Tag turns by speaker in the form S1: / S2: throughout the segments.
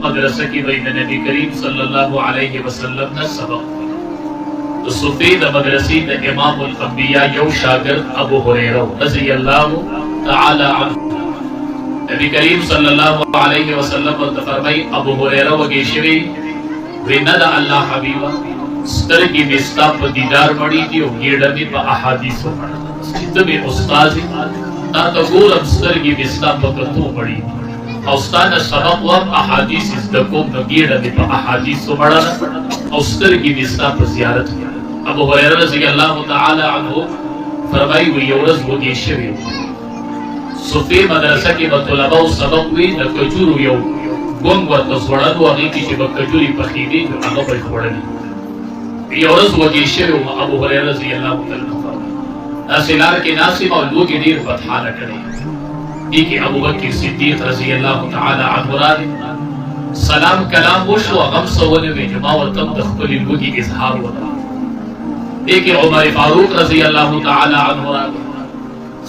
S1: मदरसा की वही नबी करीम सल्लल्लाहु अलैहि वसल्लम ने सबक तो सुफीद मदरसी द इमाम उल अंबिया यौ शागिर्द अबू हुरैरा रज़ी अल्लाहु तआला अन्हु नबी करीम सल्लल्लाहु अलैहि वसल्लम ने फरमाई अबू हुरैरा वगेशवी विनद अल्लाह हबीबा स्तर की मिस्ता पर दीदार पड़ी थी और ये डमी पर अहादीस पढ़ा जितने उस्ताद ना तो गोरम स्तर की मिस्ता पर तो पड़ी उस्ताद ने सबक व अहादीस इस दको नबी डमी पर अहादीस पढ़ा और स्तर की मिस्ता पर ज़ियारत किया अबू हुरैरा रज़ी अल्लाह तआला अन्हु फरमाई हुई औरत वो गेशवी सुफी मदरसा के बतुलबा सबक हुई न कजूर हुई गोंग व तस्वड़ा दो अगी की जब कजूरी पखीदी जो आगे पर खोड़नी ये औरत वो गेशवी अबू हुरैरा रज़ी अल्लाह तआला नासिलार के नासिम और लोग दीर बता न करे कि अबू बकर सिद्दीक रज़ी अल्लाह तआला अन्हु सलाम कलाम वश व गम सवने में जमा व तम दखल लोगी इजहार होता एक उमर फारूक रज़ी अल्लाह तआला अन्हु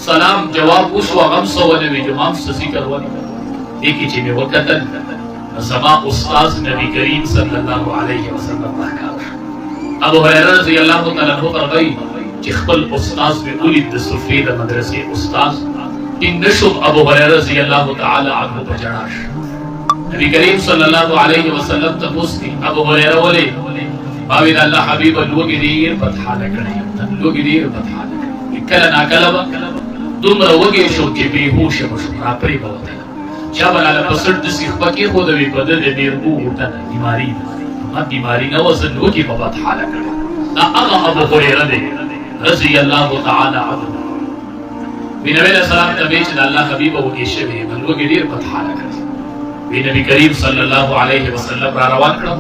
S1: सलाम जवाब वश व गम सवने में जमा ससी करवानी एक ही में वकतन समा उस्ताद नबी करीम सल्लल्लाहु अलैहि वसल्लम का अबू हुरैरा रज़ी अल्लाह तआला अन्हु फरमाई कि खपल उस्ताद में उलिद सुफीद मदरसे उस्ताद इन नशुब अबू हुरैरा रज़ी अल्लाह तआला अन्हु बजड़ाश नबी करीम सल्लल्लाहु अलैहि वसल्लम तपुस्ती अबू हुरैरा बोले बाविद अल्लाह हबीब लोग दीर बता न करे लोग दीर बता न करे कल ना कलबा तुम रहोगे शो के बेहोश मशुरा परी बहुत है जब अल्लाह पसंद सिखबा के खुद भी बदल दे वो होता है बीमारी ना बीमारी ना वजन हो की बाबा था न करे ना अबू हुरैरा रज़ी अल्लाह तआला अन्हु नबी सलाम तबीच अल्लाह हबीब वो गेशवे लोग दीर बता न करे नबी करीम सल्लल्लाहु अलैहि वसल्लम रवान करो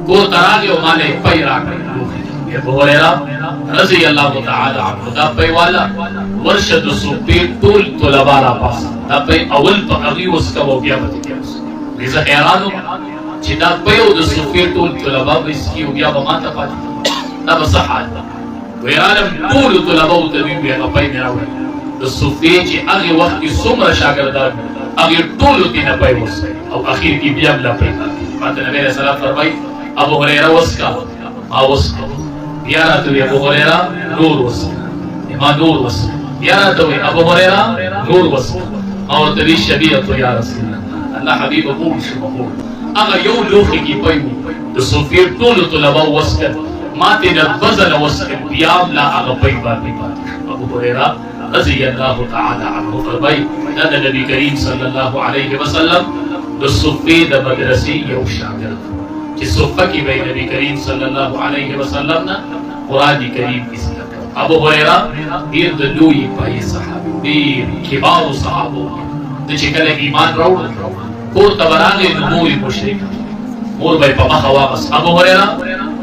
S1: को तरागे माने पैरा कर अबू हुरैरा रज़ी अल्लाह तआला अन्हु दा पे वाला वर्षद सुपी टोल तलबारा पास दा पे अवल पर अगी उसका वो गया मत क्या इस हैरान जिदा पे उद सुपी टोल तलबा इसकी हो गया बमा तफाती तब सहाल वे आलम टोल तलबा तबी में पे मेरा तो सुपी जी अगे वक्त की सुमर शागिर्दान अगे टोल की न पे वस और आखिर की बिया ला पे बात नबी सल्लल्लाहु फरमाई अबू हुरैरा वस्का आवस्का यारा तो अबू हुरैरा नूर वस्का इमा नूर वस्का यारा तो अबू हुरैरा नूर वस्का और तरी शबीह तो या रसूल अल्लाह हबीब अबू शबहू अगर यो लोग की पई तो सुफी टोल तलबा वस्का माते न बजल वस्का बिया ला अगर पई बात अबू हुरैरा रज़ी अल्लाह तआला अन्हु फरमाई नद नबी करीम सल्लल्लाहु अलैहि वसल्लम द सुफीद मदरसी यौ शागिर्द कि सुफा की वही नबी करीम सल्लल्लाहु अलैहि वसल्लम ना कुरान करीम इस अबू हुरैरा ईद लुई पाई सहाबी दीर किबार सहाबो तो चिकले ईमान रोड को तबराने नमूरी मुशरिक मोर भाई पमा हवा बस अबू हुरैरा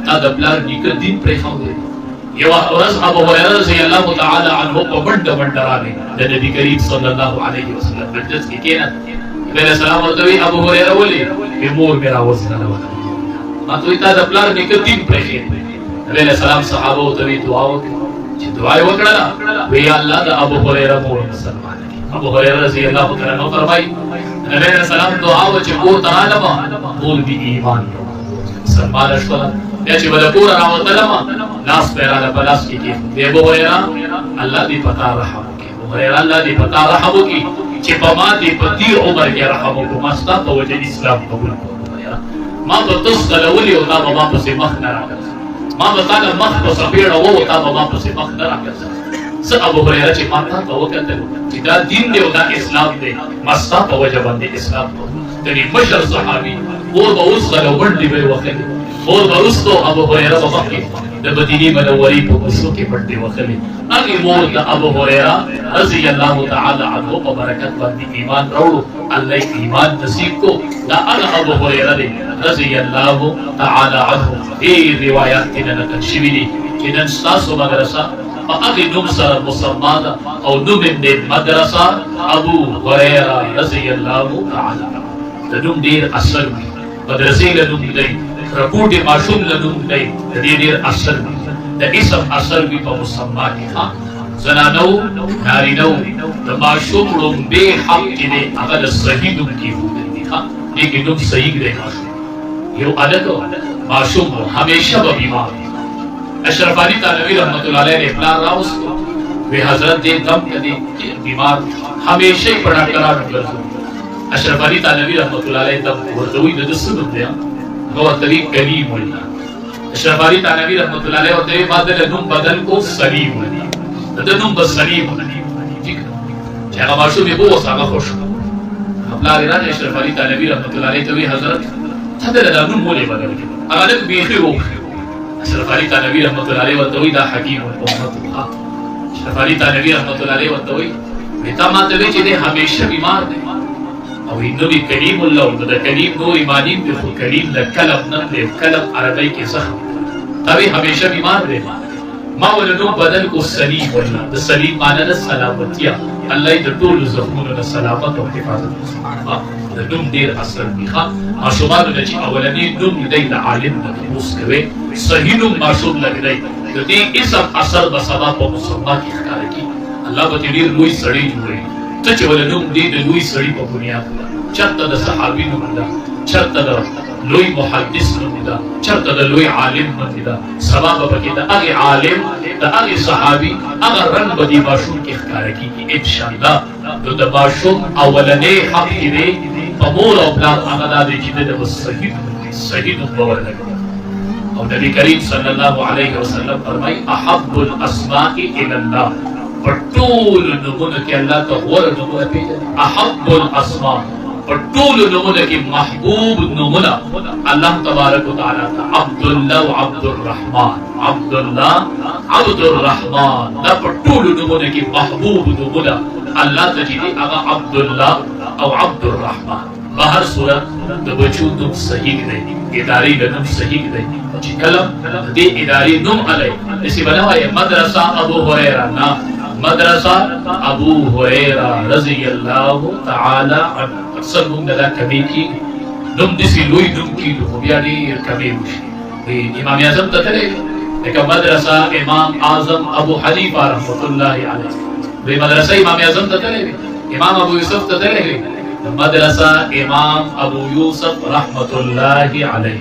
S1: ता दबलार निक दिन प्रेखा दे ये वरस अबू हुरैरा रज़ी अल्लाह तआला अन्हु को बंड रागे नबी करीम सल्लल्लाहु अलैहि वसल्लम बजस की केना मेरे सलाम और अबू हुरैरा बोले ये मोर मेरा वज़न वाला मा तो इता दबलार निक दिन प्रेखे नबी सलाम सहाबो तवी दुआओ जी दुआए वकड़ा वे अल्लाह दा अबू हुरैरा मोर मुसलमान अबू हुरैरा रज़ी अल्लाह तआला अन्हु फरमाई नबी सलाम दुआओ जे को तरालमा बोल भी ईमान मुसलमान अशवा याची बला पूरा रावतलमा नास पैरा ला पलास की अबू हुरैरा अल्लाह दी पता रहा के अबू हुरैरा अल्लाह दी पता रहा की जे बमा दी पति उमर के रहा को मस्ता तो वजह इस्लाम कबूल को मां तो तस्दल वली और ता बमा से मखना मां बता मख तो सफेड़ वो ता बमा से मखना स अबू हुरैरा चे माता तो कहते जिदा दिन दे उदा इस्लाम दे मस्ता तो वजह बंदे इस्लाम को तेरी मशर सहाबी और बहुत गलो बंदी बे वक्त और बरुस्तो अबू हुरैरा बाबा के द मदीने मनव्वरी को उसो के बंदे वक्त अगे मोर द अबू हुरैरा रज़ी अल्लाह तआला अन्हु को बरकत बंदी ईमान रोड़ो अल्लाह ईमान नसीब को दा अबू हुरैरा रज़ी अल्लाह तआला अन्हु ए रिवायत के न शिविली के न सासो मदरसा अगे नुमसर मुसम्माद और नुमिन दे मदरसा अबू हुरैरा रज़ी अल्लाह तआला द नुम देर असर मदरसे ल नुम दे रबूट माशूम ल नुम दे देर असर द इसम असर भी पर मुसम्मा के हां जनानो नारिनो द माशूम रुम बे हक के अगर सही दुम की हो गई हां دې کې نوم صحیح دی یو الګو معشوم همیشه به بیمار اشرف علي تھانوی رحمت الله علیه پلان راوستو وی حضرت دې دم کدي بیمار همیشه په ډاکټرانو ګرځو اشرف علي تھانوی رحمت الله علیه دم ورته د سبب دی هو طریق کریم ولا اشرف علي تھانوی رحمت الله علیه ورته بدل نوم بدل کو سلیم ولا د نوم بس سلیم ولا چې هغه معشوم یې بو وسه خوش خپل لري اشرف علي تھانوی رحمت الله علیه ته حضرت تدل دا نوم ولې بدل کړ هغه لک بیخي وو اشرف علي تھانوی رحمت الله علیه ورته دا حکیم الامه اشرف علي تھانوی رحمت الله علیه ورته وتا ما ته چې دې همیشه بیمار دی او نبی کریم الله او د کریم نور ایمانین د کریم د کلم نه د کلم عربی کې زخم تبي همیشه بیمار دی ما ولنو بدل کو سلیم ولا د سلیم معنی د سلامتیا الله د ټول زخمونو د سلامت او حفاظت سبحان الله د نوم ډیر اثر دی ښا معشومانو چې اولنی نوم دی د عالم د اوس کوي صحیح نوم معشوم لګی د دې اسم اثر د سبا په مسلمان کې ښکار کی الله به ډیر لوی سړی جوړي ته چې ولنو دې د لوی سړی په بنیاد چرته د صحابي نوم ده چرته د لوی محدث نوم ده چرته د لوی عالم نوم ده سبب پکې د هغه عالم د هغه صحابي هغه رنگ به دی معشوم کې ښکار کیږي ان شاء الله د معشوم اولنې حق دی په مور او پلار هغه د چې د صحیح نوم ورلګي او نبی کریم صلی الله علیه وسلم فرمای احب الاسماء الى الله پټول نومونه کې الله ته غوړ نومونه پیژني احب الاسماء پټول نومونه کې محبوب نومونه الله تبارک وتعالى عبد الله وعبد الرحمن عبد الله عبد الرحمن دا پټول نومونه کې محبوب نومونه الله ته چې هغه عبد الله او عبد الرحمن بهر صورت د بچو نوم صحیح دی اداري د نوم صحیح دی چې کلم دې اداري نوم علی اسی بنوای مدرسه ابو هريره نا مدرسه ابو هريره رضی الله تعالی عنه اکثر نوم دلا کمی کی نوم دسی لوی نوم کی خو بیا دې کمی وشي امام اعظم ته تللی لکه مدرسه امام اعظم ابو حنیفه رحمت الله علیه وی مدرسه امام اعظم ته تللی امام ابو یوسف ته تللی مدرسه امام ابو یوسف رحمت الله علیه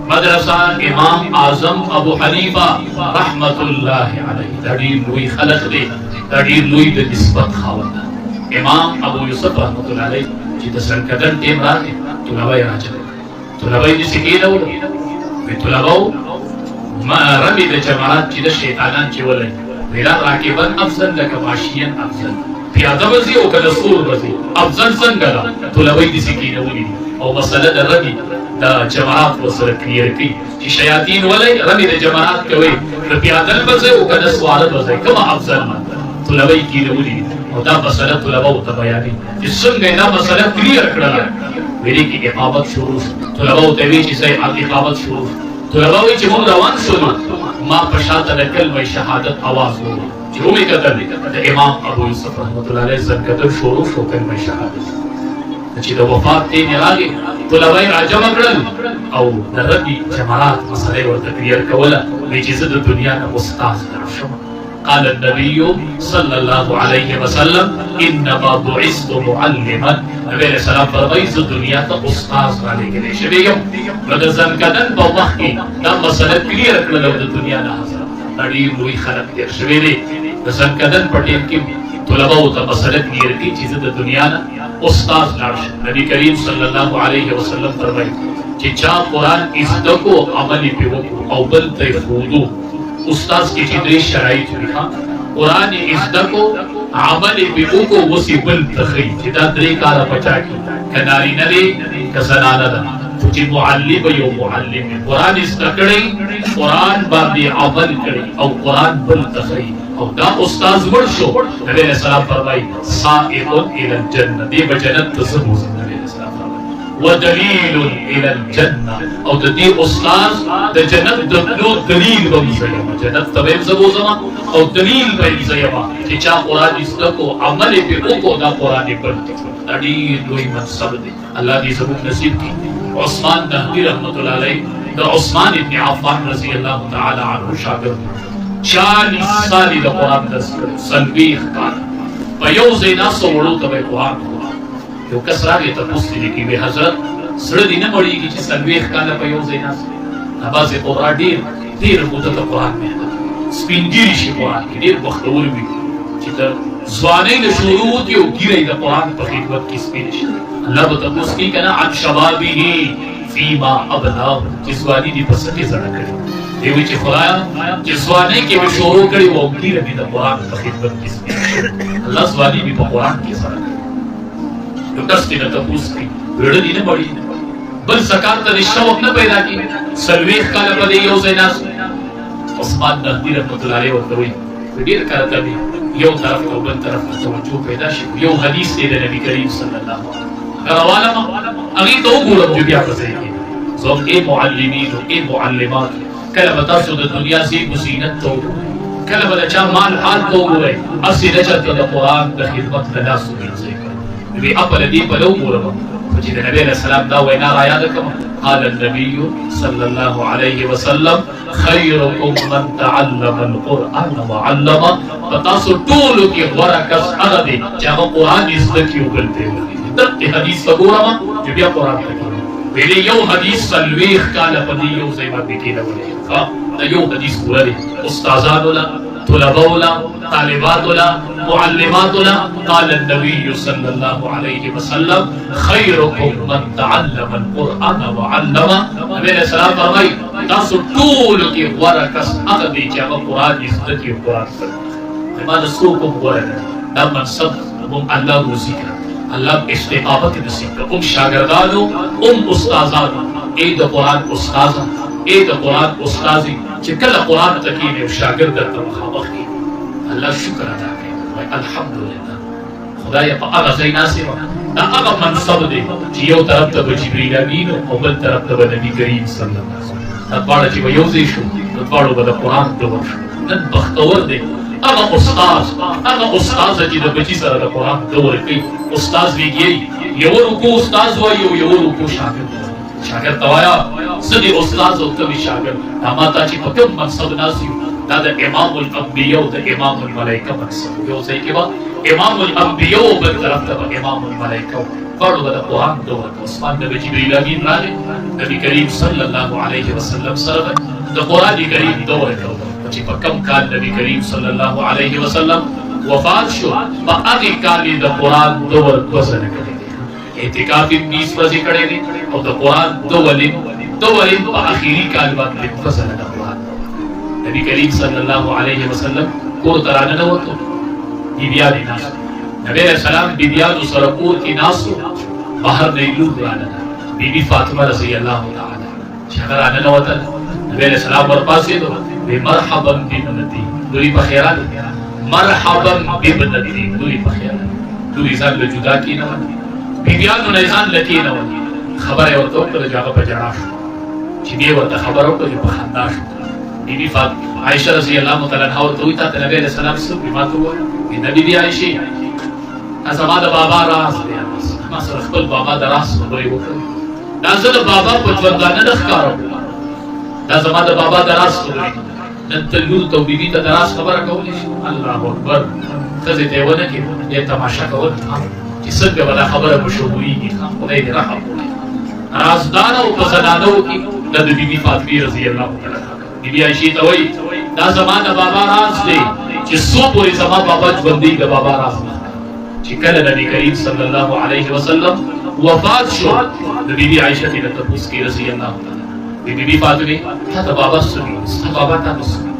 S1: مدرسه امام اعظم ابو حنیفه رحمت الله علیه دا ډیر لوی خلق دی دا ډیر لوی د نسبت خاوند امام ابو یوسف رحمت الله علیه چې د سرکدن ټیم راغی طلبه یې راځي طلبه یې سکینه وی طلبه ما رمی د جماعت چې د شیطانان چې ولای ویلا راکبن افضل لك ماشيا افضل پیاده وزي او کله سور وزي افضل څنګه دا طلبه دې سکینه ولي او مسله د رمی د جماعت وسره کلیر کی چې شیاطین ولای رمی د جماعت کوي د پیاده وزي او کله سوال وزي کوم افضل طلبه کې ولي او دا مسله طلبه او بیانې چې څنګه دا مسله کلیر کړل ویلي کې اقامت شروع طلبه او توی چې سي اقامت شروع طلبه وی چې موږ روان شولو ما په شاته د کلمه شهادت आवाज وو چې ومه کتل د امام ابو یوسف رحمت الله علیه زکات شروع شو کلمه شهادت چې د وفات ته نه راغی طلبه راجم کړل او د ربي جماعت مسله ورته کلیر کوله چې زه د دنیا نه استاد شم قال النبي صلى الله عليه وسلم انما بعثت معلما نبی علیہ السلام فرمایي زه دنیا ته استاد را لګل شوی یم نو د ځنکدن په وخت کې دا مسله کلیر کړل د دنیا نه حاصل اړین لوی خلق دې شوی دی د ځنکدن په ټیم کې طلبه او ته مسله کلیر کی چې د دنیا نه استاد لاړ نبی کریم صلی الله علیه وسلم فرمایي چې چا قرآن زده کو عمل په وکړو او بل ته فودو استاد کی چې درې شرایط دي قرآن زده کو عمل په وکړو وسی بل تخی چې دا درې کاله بچا کی کناری نه دی کسنانه ده چې معلم یو معلم قرآن زده کړي قرآن باندې عمل کړي او قرآن بل تخی او دا استاد ورشو نبی علیہ السلام فرمایي سائق الى الجنه دی بجنت تصبو نبی علیہ السلام ودلیل الى الجنه او د دې استاد د جنت د نو دلیل ومزما جنت تبه زبو زما او دلیل به زما چې چا قرآن زده کو عمل په وکړو دا قرآن پر اړي لوی منصب دی الله دې زموږ نصیب کړي عثمان نهدی رحمت الله علیه د عثمان ابن عفان رضی الله تعالی عنہ شاګرد 40 سال د قرآن درس کړ سلويخ کال په یو ځای ناسو وړو ته قرآن یو کس راغی ته پوښتنه کوي حضرت سره دې نه مړېږي چې 40 کاله په یو ځای ناست وي. بعضې قرآن ډېر موده ته قرآن محنت سپین ګیري شي قرآن کې ډېر بختور وي چې د ځوانۍ نه شروع وکړي او ګیره یې د قرآن په خدمت کې سپینه شي. الله به تپوس کوي که نه عن شبابه فیما ابلاه چې ځواني دې په څه کې زړه کړې دی وایي چې خدایه چې ځوانۍ کې مې شروع کړې وه او ګیره مې د قرآن په خدمت کې سپینه شي. الله ځواني مې په قرآن کې زړه کړې. نو کس دې نه تپوس کوي ویړه دې نه مړي بل زکات ته دې شوق نه پیدا کړي 40 کاله په دې یو ځای ناست عثمان نهدي رحمت الله علیه ورته وایي ډېر کله ته یو طرف او بل طرف ته توجه پیدا شي. یو حدیث دی د نبی کریم صلی الله علیه وسلم روانه هغې ته وګورم چې بیا په ځای کې زه ای معلمینو ای معلمات کله به تاسو د دنیا زیب و زینت ته وګورئ کله به د چا مال حال ته وګورئ هسې نه چېرته د قرآن د خدمت له لاس ووینځئ. وی اپله دې پله وګورم خو چې د نبي علیه السلام دا وینا رایاده کړم قال النبي صلى الله عليه وسلم خيركم من تعلم القرآن وعلمه. فتاسو ټولو کې غوره کس هغه دی چې هغه قرآن یې زده کړي او بل ته یې ولري. دغه حدیث ته ګورم چې بیا قرآن ته کېږي ویلې یو حدیث 40 کاله په دې یو ځای باندې کېنولی دا یو حدیث پوره دی استادانو له طلباء له طالبات له معلمات له قال النبي صلى الله عليه وسلم خيركم من تعلم القرآن وعلمه. نبی علیہ السلام فرمایي تاسو ټولو کې غوره کس هغه دی چې هغه قرآن یې زده کړي او قرآن زده کړي. ما د څوک هم غوره نه دا منصب هم الله روزي کړه الله استقامت نصیب کړه هم شاګردانو هم استادانو ای د قرآن استاده ای د قرآن استازي چې کله قرآن ته کښېني او شاګرد درته مخامخ کړي الله شکر ادا کوي وایي الحمدلله خدایه په هغه ځای ناست یم دا هغه منصب دی چې یو طرف ته به جبریل امین او بل طرف ته به نبي کریم صلی الله علیه وسلم دا دواړه چې به یو ځای شو نو دواړو به د قرآن دور شو. نن بختور دی هغه استاذ چې د بچي سره د قرآن دور کوي. استاذ ویږي یو رکوع استاذ وایي او یو رکوع شاګرد وایي. شاګرد ته وایه زه دې استاذ او ته مې شاګرد دا ما ته چې په کوم منصب ناست یو دا د امام الانبیاء او د امام الملایکه منصب یو ځای کې به امام الانبیاء او بل طرف ته به امام الملایکه دواړو به د قرآن دور کوي. عثمان د جبریل امین راغی نبي کریم صلی الله علیه وسلم سره د قرآن کریم دور کوي چې په کم کال نبی کریم صلی الله علیه وسلم وفات شو په هغې کال یې د قرآن دور 2 ځله کړی دی. اعتکاف یې 20 ورځې کړی دی او د قرآن دولې په اخري کال باندې 2 ځله د قرآن نبی کریم صلی الله علیه وسلم کور ته راننوتو بیبیان یې ناست نبی علیه السلام بیبیانو سره کور کې ناست و بهر نه یې لور راننه بیبي فاطمه رضی الله تعالی چې هغه راننوتل نبی علیه السلام ورپاسېدو مرحبا بابنتي دوی په خیرات مرحبا بابنتي دوی په خیرات دوی ځان له جدا کېنول بیبیانو نه ځان له کېنول خبره یې ورته وکړه چې هغه په ژړا شو چې بیا ورته خبره وکړه چې په خندا شو. بیبي عایشه رضی الله تعالی عنها ورته وایي تا ته نبی علیه السلام څه وکړي ما ته ووایه نه بیبي عایشې دا زما د بابا راز دی ما سره خپل بابا د راز خبرې وکړې دا زه د بابا په ژوندانه نه ښکاره دا زما د بابا د راز خبرې نن ته لور ته او بیبي ته د راز خبره کولی شي. الله اکبر ښځې ته یې ونه کړي یا تماشه کول چې څنګه به دا خبره مشهورېږي خدای دې رحم وکړي. رازداره او په زنانو کې د بیبي فاطمې رضی الله تعالی عنها بیبي عایشې ته وایي دا زما د بابا راز دی چې څو پورې زما بابا ژوندی د بابا راز نه چې کله نبی کریم صلی الله علیه وسلم وفات شو د بیبي عایشه ته تپوس کې رضی الله تعالی بیبي فاطمه تا ته بابا سوي ستا بابا تا ته سوي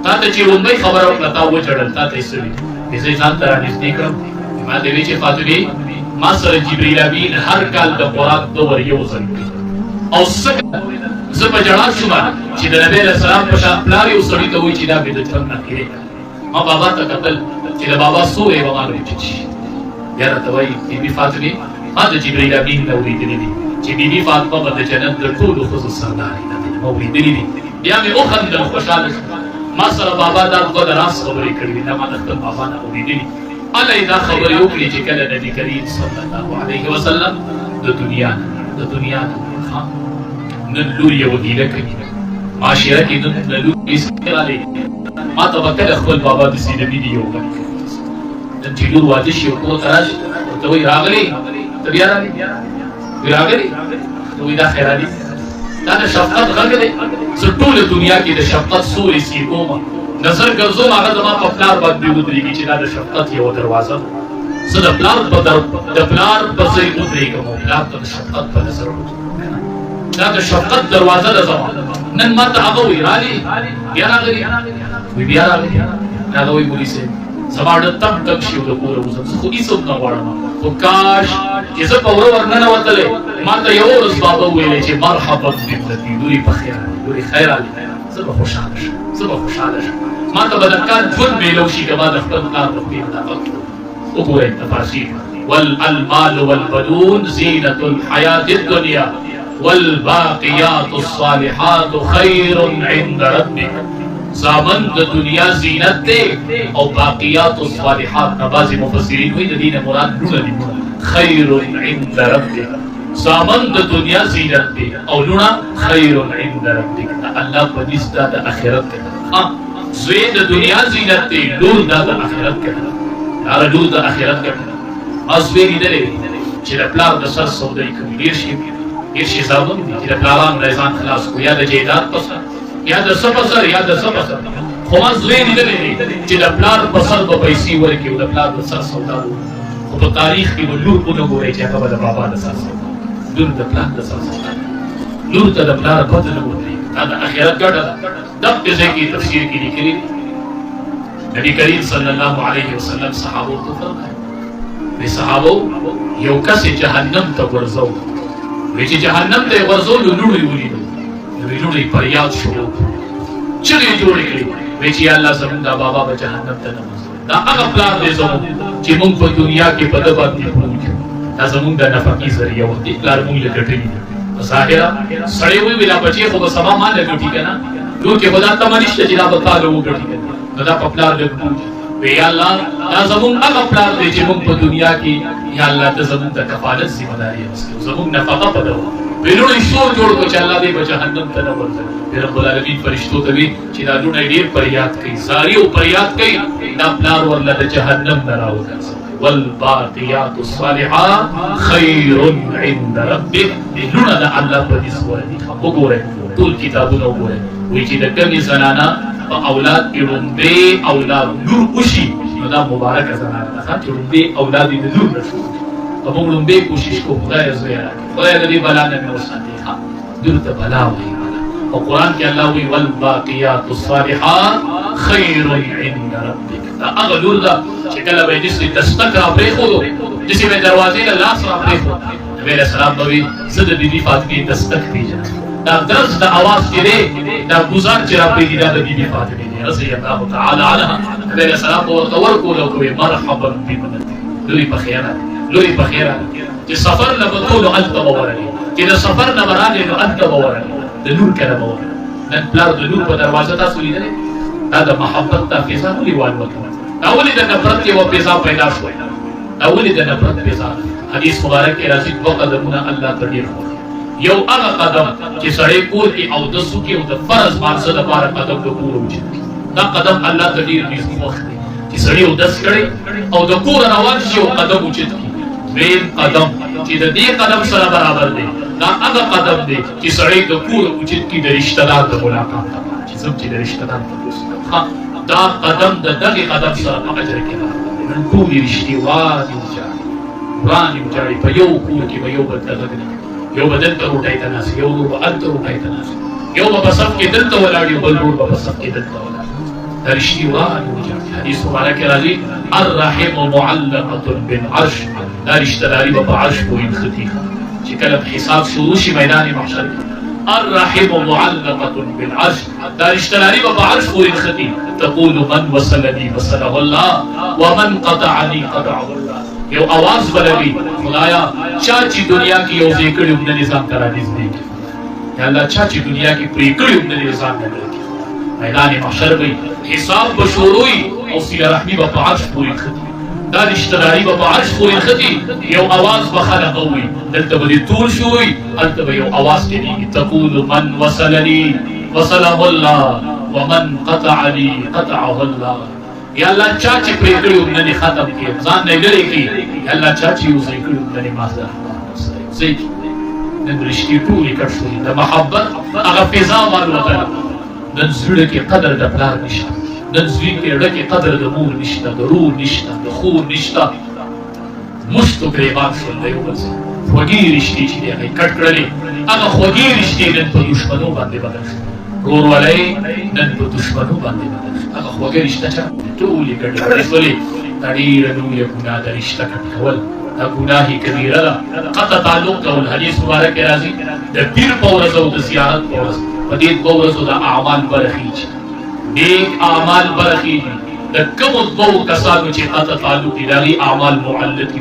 S1: تا ته چې لومړی خبره وکړه تا وچړل تا ته یې سوي زه ځان ته رانږدې کړم ما ته ویې چې فاطمې ما سره جبریل امین هر کال د قرآن دور یو ځل کوي او څنګه زه په ژړا شوم چې د نبي علیه السلام په شان پلار یو سړي ته وایي چې دا مې د ژوند نه هېرې ما بابا ته کتل چې د بابا سوی به ما راوچت شي بیا راته وایي بیبي فاطمې ما د جبریل امین نه اورېدلي دي چې بیبي فاطمه به د جنت د ټولو ښځو سردارې ده ما اورېدلي دي بیا مې وخندل خوشحاله شوم ما سره بابا دا دوه د راز خبرې کړې دي دا ما د خپل بابا نه اورېدلي هله یې دا خبرې وکړې چې کله نبي کریم صلی الله علیه وسلم د دنیا نه نن لور یوه هیله کوي معاشره کې نن لور هیڅ راغلی ما ته به کله خپل بابا داسې نبي دي یو نن چې لور واده شي او کور ته راشي ورته وایي راغلی ته بیا راغلی وایي راغلی وی دا خیرالي دا د شفقت غږ دی. زه ټوله دنیا کې د شفقت سورې سیر کوم، نظر ګرځوم هغه زما په پلار باندې ودرېږي چې دا د شفقت یوه دروازه ده. زه د پلار په ځای ودرېږم او پلار ته د شفقت په نظر وګورم. دا د شفقت دروازه ده زما. نن ما ته هغه وایي رالې بیا راغلي، وی بیا راغلي. هغه وایي مولي صاحب زما ډېر تم تم شي او د کوره وځم، زه خو هېڅوک نه غواړم، خو کاش چې زه په وره ورننوتلی ما ته یوه ورځ بابا وویلی چې مرحبا بابنتي، لورې په خیر راغلې، لورې خیر راغلې، زه به خوشحاله شم، زه به خوشحاله شم. ما ته به د کار ژوند میلو شي که ما د خپل کار د خپل مطابق وګورئ تفاصیل. والمال والبنون زینة الحیاة الدنیا والباقیات الصالحات خیر عند ربک. زامن د دنیا زینت دی او باقیات الصالحات نه بعضې مفسرین وایي د دې نه مراد لوڼه دي. خیر عند ربک، زامن د دنیا زینت دی او لوڼه خیر عند ربک، د الله په نزد دا د آخرت دی. زوی د دنیا زینت دی، لور دا د آخرت دی. هغه لور د آخرت دی. ما زوی لیدلی چې د پلار د سر سودایي کوي، ډېر شي زامن دي چې د پلارانو نه ځان خلاص کړو، یا د جیداد په سر یا د څه په سر یا د څه په سر. خو ما زوی لیدلی دی چې د پلار په سر به پیسې ورکړي او د پلار د سر سودا وکړي. خو په تاریخ کې به لور ونه ګورئ چې هغه به د بابا د سر سودا، لور د پلار د سر سودا، لور ته د پلار بد نه ودرېږي. دا د آخرت ګټه ده. دغه ځای کې تفسیر کې لیکلي دي نبي کریم صلی الله علیه وسلم صحابو ته فرمایي، وی صحابو یو کس جهنم ته ورځو، وی چې جهنم ته یې ورځو نو لوڼو یې ولیدل، نو وی لوڼو یې فریاد شروع کړه، چغې یې جوړې کړې، وی چې یا الله زمونږ دا بابا به جهنم ته نه ورځوي. دا هغه پلار دی زمونږ چې مونږ په دنیا کې په ده باندې پلور کړو، دا زمونږ د نفقې ذریعه وه. دې پلار مونږ له ګټلي دي. په ظاهره سړی وایي دا بچی خو به سبا ما له ګټي که نه، لور کې خو دا تمه نشته چې دا به تا له وګټي که نه، نو دا په پلار له ګټو. وی یا الله دا زمونږ هغه پلار دی چې مونږ په دنیا کې یا الله ته زمونږ د کفالت ذمه داري اخیستې، زمونږ نفقه په ده وه. وی لوڼو یې شور جوړ کړو چې الله دې به جهنم ته نه ورځوي. رب العالمین فرشتو ته وی چې دا لوڼه یې ډېر فریاد کوي، زاري او فریاد کوي، دا پلار ورله د جهنم نه راوګرځوي. والباقیات الصالحات خیر عند ربک. لوڼه د الله په نزد ورځي. وګورئ ټول کتابونه وګورئ، وایي چې د کومې زنانه په اولاد کې لومبی اولاد لور وشي نو دا مبارکه زنانه ده چې لومبی اولاد یې د لور نه شو. که موږ لومبی کوشش کوو خدایه زوی راکړي، خدایه د دې بلا نه مې وساتې. لور ته بلا وایي. په قرآن کې الله وایي والباقیات الصالحات خیر عند ربک. دا هغه لور ده چې کله به یې داسې دستک را پرېښودو، داسې به یې دروازې له لاس را پرېښود، نبي علیه السلام به وایي زه د بي بي فاطمې دستک پېژنم. دا درز د اواز چې دی دا ګزار چې را پرېږدي دا د بي بي فاطمې دی رضی الله تعالی عنها. نبي علیه السلام به ورته ورکول او کوي مرحبا بابنتي، لورې په خیر راغلې، لورې په خیر راغلې. چې سفر نه به ټولو هلته به ورغلې، چې د سفر نه به راغلې نو هلته به ورغلې، د لور کره به ورغلې. نن پلار د لور په دروازه تاسو لیدلی دا د محبت دا فضا ولې والوته، دا ولې د نفرت یوه فضا پیدا شوه، دا ولې د نفرت فضا. حدیث مبارک کې راځي دوه قدمونه الله ته ډېر خوښ. یو هغه قدم چې سړی کور کې اودس وکړي او د فرض مانځه دپاره قدم د کوره اوچت کړي، دا قدم الله ته ډېر نږدې خوښ دی چې سړی اودس کړی او د کوره روان شي او قدم اوچت کړي. دویم قدم چې د دې قدم سره برابر دی دا هغه قدم دی چې سړی د کوره اوچت کړي د رشته دار د ملاقات لپاره، چې ځم چې د رشته دار تپوس کوم. دا قدم د دغې قدم سره په اجر کې راغلی. نن ټولې رشتې وانې وچاړي، ورانې وچاړي، په یو کور کې به یو بل ته غږ نه، یو به دلته روټۍ ته ناست، یو ورور به هلته روټۍ ته ناست، یو به په صف کې دلته ولاړ یو بل ورور به په صف کې دلته ولاړ. دا رشتې وانې وچاړي. حدیث مبارک کې راځي الرحم معلقة بالعرش، دا رشته داري به په عرش پورې نښتي چې کله حساب شروع شي میدان محشر کې. الرحم معلقة بالعرش، دا رشته داري به په عرش پورې نښتي. تقول من وصلني وصله الله ومن قطعني قطعه الله. یو आवाज بلوي خدایا چا چې دنیا کې یو ځای کړي هم نه نظام ته رانږدې کړي، یا الله چا چې دنیا کې پرې کړي هم نه نظام ته کړي. میدان محشر به حساب به شروع وي او صله رحمي به په عرش پورې نښتي، دا رشته داري به په عرش پورې نښتي. یو आवाज به خلق ووي، دلته به دې ټول شو وي، هلته به یو आवाز چلېږي تقول من وصلني وصله الله ومن قطعني قطعه الله. یا الله چا چې پرې کړي هم نه ختم کړي، ځان نه لرې کړي. یا الله چا چې یو ځای کړي هم نه مازده ځای کړي. نن رشتي ټولې کټ شولې د محبت هغه فضا والوتله نن زړه کې قدر د پلار نشته نن زوی کې زړه کې قدر د مور نشته د رور نشته د خور نشته مشتو ګریبان شول د یو بل سره خوږې رشتې چې دی هغه کټ کړلې هغه خوږې رشتې نن په دشمنو باندې بدل شو ورورولۍ نن په دشمنو باندې بدل شو هغه خوږې رشته چې ټولې ګډوډې شولې دا ډېره لویه ګناه ده رشته کټ کول دا ګناه کبیره ده قطع تعلق کول حدیث مبارک کې راځي د پیر په ورځ او د زیارت په ورځ په دې دوه ورځو د اعمال برخیږي نیک اعمال برخیږي د کومو دوو کسانو چې قطع تعلق دي د هغې اعمال معلق دي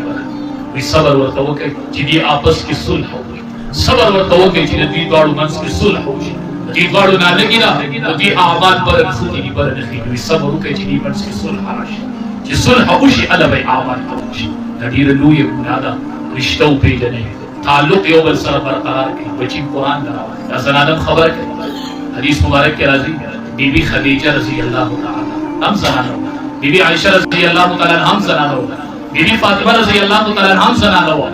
S1: وي صبر ورته وکړئ چې دې آپس کې صلح وکړي صبر ورته وکړئ چې د دې دواړو منځ کې صلح وشي د دې دواړو نالګي نه د دې اعمال برخیږي برخیږي وي صبر وکړئ چې دې منځ کې صلح راشي چې صلح وشي هله به اعمال قبول شي دا ډېره لویه ګناه ده رشته وپېژنئ تعلق یو بل سره برقرار کړي بچي قرآن راوړي دا زنانه خبر کوي حدیث مبارک کې راځي بی بی خدیجه رضی الله تعالی هم زنانه وه بی بی عائشه رضی الله تعالی هم زنانه وه بی بی فاطمه رضی الله تعالی هم زنانه وه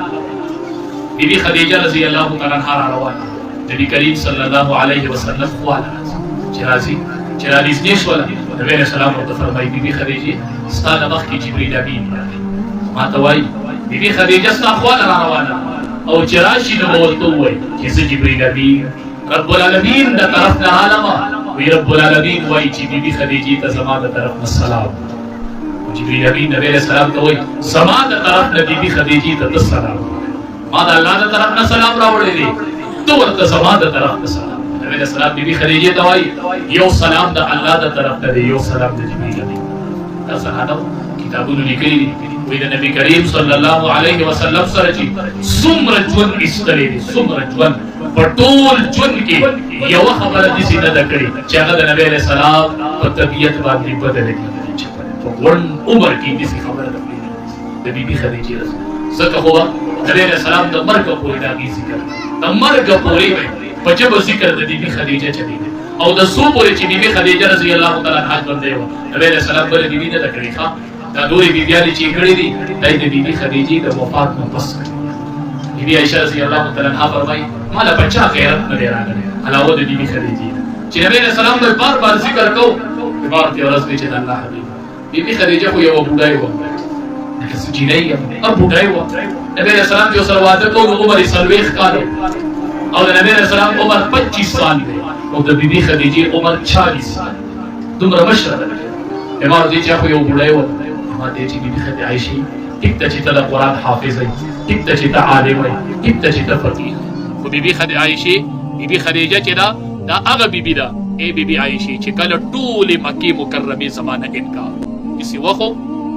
S1: بی بی خدیجه رضی الله تعالی عنها را روانه نبی کریم صلی الله علیه وسلم خواله چې راځي چې را نږدې شوله نبی علیه السلام ورته فرمایي بی بی خدیجې ستا نه مخکې جبریل امین راغی ما ته وایي بی بی خدیجه ستا خواله را روانه او چې راشي نو به ورته ووایي چې زه جبریل امین رب العالمین د طرف نه عالمه وی رب العالمین وایي چې بی بی خدیجې ته زما د طرف نه سلام جبریل امین نبی علیه السلام ته وایي زما د طرف نه بی بی خدیجې ته ته سلام ما د الله د طرف نه سلام راوړی دی ته ورته زما د طرف نه سلام نبی علیه السلام بی بی خدیجې ته وایي یو سلام د الله د طرف نه دی یو سلام د جبریل امین دا زنانه کتابونو لیکلي دي وی د نبی کریم صلی الله علیه وسلم سره چې څومره ژوند ایستلی دی څومره ژوند په ټول ژوند کې یوه خبره داسې نه ده کړې چې هغه د نبی علیه السلام په طبیعت باندې بدله کړي په غونډ عمر کې داسې خبره ده د بي بي خدیجې ځکه خو به نبی علیه السلام د مرګه پورې د هغې ذکر د مرګه پورې به په ژبه ذکر د بي بي خدیجه چلېده او د څو پورې چې بي بي خدیجه رضی الله تعالی عنها ژوندۍ وه نبی علیه السلام بله بي بي نه ده کړې ښه دا نورې بیبیانې چې یې کړې دي دا یې د بي بي خدیجې د وفات نه پس کړي بي بي عایشه رضی الله تعالی عنها فرمایي ما له بچا غیرت نه دی راغلی علاوه د بي بي خدیجې نه چې نبی علیه السلام به بار بار ذکر کوو بیمار تې ورځ دی چې د الله حبیب بي بي خدیجه خو یوه بوډۍ وه لکه څه جینۍ یم بوډۍ وه نبی علیه السلام چې ورسره واده کوو نو عمر یې 40 کاله او د نبی علیه السلام عمر 25 سال دی او د بي بي خدیجې عمر 40 سال دومره مشره ده بیمار دی چې خو یو بوډۍ وه ما ته چې بي بي خدیجه عایشې ټیک ته چې ته د قرآن حافظه یې ټیک ته چې ته عالمه یې ټیک ته چې ته فقیه خو بي بي عایشې بي بي خدیجه چې ده دا هغه بي بي ده ای بي بي عایشې چې کله ټولې مکې مکرمې زمانه انکار کسی وخت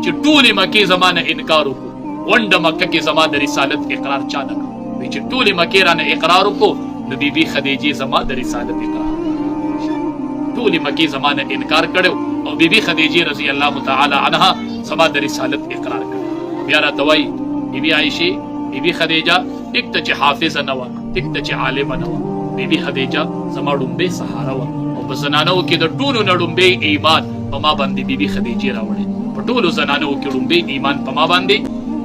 S1: چې ټولې مکې زمانه انکار وکړو غونډه مکه کې زما د رسالت اقرار چا نه کړو چې ټولې مکې رانه اقرار وکړو نو بي بي خدیجې زما د رسالت اقرار ټولې مکې زمانه انکار کړو او بي بي خدیجې رضی الله تعالی عنها زما د رسالت اقرار کړو بیا راته وایي بي بي عایشې بي بي خدیجه ټیک ته چې حافظه نه وه ټیک ته چې عالمه نه وه بي بي خدیجه زما ډومبۍ سهاره وه او په زنانو کې د ټولو نه ډومبۍ ایمان په ما باندې بي بي خدیجې راوړی په ټولو زنانو کې ډومبۍ ایمان په ما باندې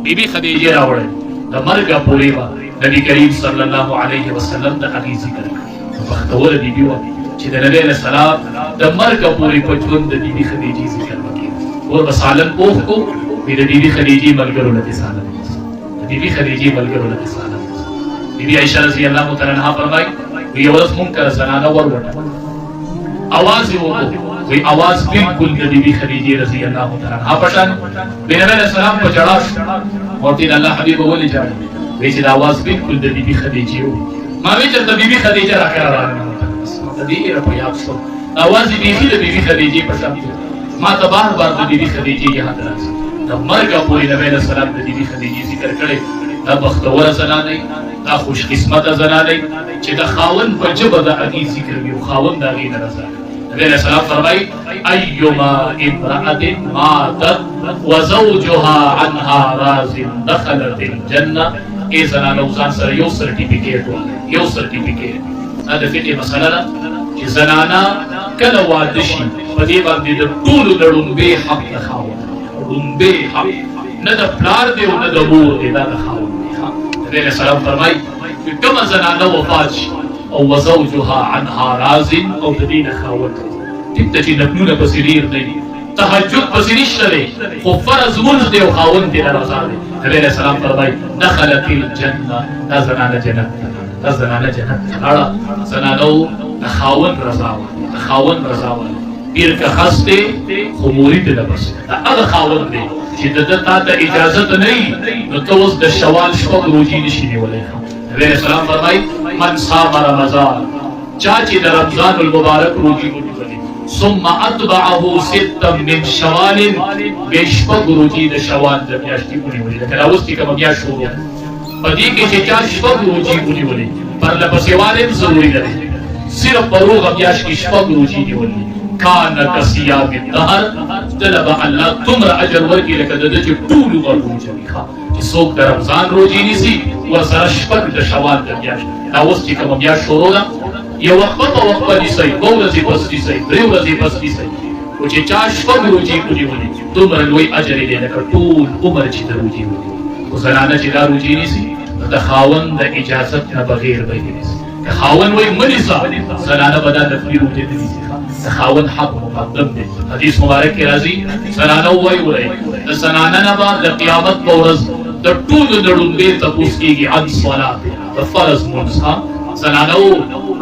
S1: بي بي خدیجې راوړی د مرګه پورې به نبي کریم صلی الله علیه وسلم د هغې ذکر کړي بختوره بي بي وه چې د نبی علیه السلام د مرګه پورې په ژوند د بي بي خدیجې ذکر وکړي اور به سالم پوخ کو وي د بي بي خدیجې ملګرو نه دې سالم د بي بي خدیجې ملګرو نه دې سالم بي بي عایشه رضی الله تعالی عنها فرمایي وی یوه ورځ مونږ کله زنانه وروټله اواز یې وکړو وی اواز بالکل د بي بي خدیجې رضی الله تعالی عنها په شان وی نبی علیه السلام په ژړا شو ورته د الله حبیب ولې ژاړي وی چې د اواز بالکل د بي بي خدیجې و ما وی چې د بي بي خدیجه راښکاره راغله د دې ایره په یاد شو اواز یې بیخي د بي بي خدیجې په شان ما ته بار بار د بي بي خدیجې یاد راځي د مرګه پورې نبی علیه السلام د بي بي خدیجې ذکر کړی دا بختوره زنانه دا خوش قسمته زنانه چې د خاوند په ژبه د هغې ذکر وي او خاوند د هغې نه رضا نبی علیه السلام فرمایي ایما امرأة ماتت وزوجها عنها راض دخلت الجنه ای زنانه ځان سره یو سرټیفیکیټ واخلئ یو سرټیفیکیټ دا د فقهې مسله ده چې زنانه کله واده شي په دې باندې د ټولو د ړومبې حق د خاوند ړومبې حق نه د پلار دی او نه د مور دی دا د خاوند دی نبی علیه السلام فرمایي کومه زنانه وفات شي او وزوجها عنها راض او د دې نه خاوند ټیک ته چې نفلونه پسې ډېر نه دي تهجد پسې نشته دی خو فرض مونځ دی او خاوند دی رضا دی نبی علیه السلام فرمایي دخلت الجنه دا زنانه جنت دا زنانه جنت لاړه زنانو د خاوند رضا وه د خاوند رضا وه پیر که خس دی خو مرید ده بس دا هغه خاوند دی چې د ده تا ته اجازت نه وي نو ته اوس د شوال شپږ روژې نشي نیولی نبی علیه السلام فرمایي من صام رمضان چا چې د رمضان المبارک روژې ونیولې ثم اتبعه ستا من شوال بیا شپږ روژې د شوال د میاشتې ونیولې لکه دا اوس چې کومه میاشت شروع په دې کې چې چا شپږ روژې ونیولې پرله پسې والې هم ضروري نه دی صرف په روغه میاشت کې شپږ روژې نیولې کان کصیام الدهر طلب الله تمره اجر ورکړي لکه د ده چې ټول عمر روژه وي چې څوک د رمضان روژې نیسي ورسره شپږ د شوال د میاشت دا اوس چې کومه میاشت شروع ده یو وقفه په وقفه نیسئ دوه ورځې پس نیسئ درې ورځې پس نیسئ خو چې چا شپږ روژې ونیولې دومره لوی اجر یې دی لکه ټول عمر چې د روژې ونیولې خو زنانه چې دا روژې نیسي د خاوند د اجازت نه بغیر به یې نیسي که خاوند وایي مه نیسه زنانه به دا نفلي روژې نه نیسي د خاوند حق مقدم دی حدیث مبارک کې راځي زنانه وایي وایي د زنانه نه به د قیامت په ورځ د ټولو نه ړومبې تپوس کېږي عن صلات د فرض مونځ زنانو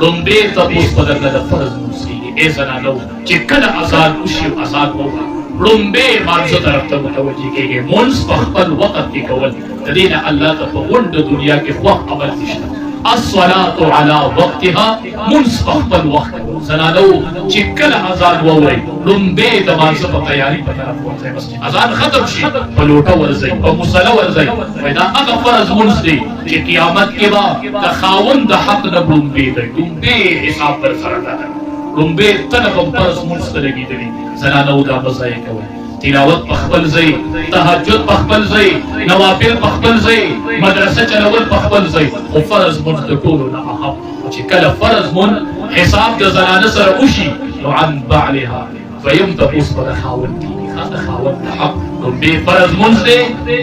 S1: ړومبې تپوس به درنه د فرض مونځ کېږي ای زنانو چې کله اذان وشي اذان ووایه ړومبې مانځه طرف ته متوجه کېږي مونځ په خپل وخت کې کول د دې نه الله ته په غونډه دنیا کې خوښ عمل نشته الصلاة على وقتها منځ په خپل وخت زنانو چې کله اذان ووایي ړومبې د مانځه په تیاري په طرف ورځئ بس اذان ختم شي په لوټه ورځئ په مصله ورځئ وایي دا هغه فرض مونځ دی چې قیامت کې به د خاوند د حق نه ړومبې دی ړومبې حساب در سره ده ړومبې تنه په فرض مونځ ته لګېدلي زنانو دا به ضایع کوئ تلاوت په خپل ځای تهجد په خپل ځای نوافل په خپل ځای مدرسه چلول په خپل ځای خو فرض مونځ د ټولو نه اهم چې کله فرض مونځ حساب د زنانه سره وشي نو عن بعلها دویم تپوس به د خاوند کېږي د خاوند د حق ړومبې فرض مونځ دی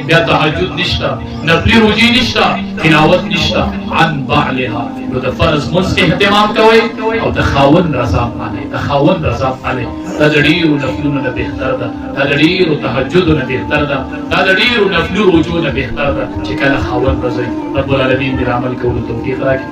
S1: بیا تهجد نشته نفلي روژې نشته تلاوت نشته عن بعلها نو د فرض مونځ اهتمام کوئ او د خاوند رضا پالئ د خاوند رضا پالئ دا د ډېرو نفلونو نه بهتر ده دا د ډېرو تهجدو نه بهتر ده دا د ډېرو نفلي روژو نه بهتر ده چې کله خاوند رضی رب العالمین دې د عمل کولو توفیق راکړي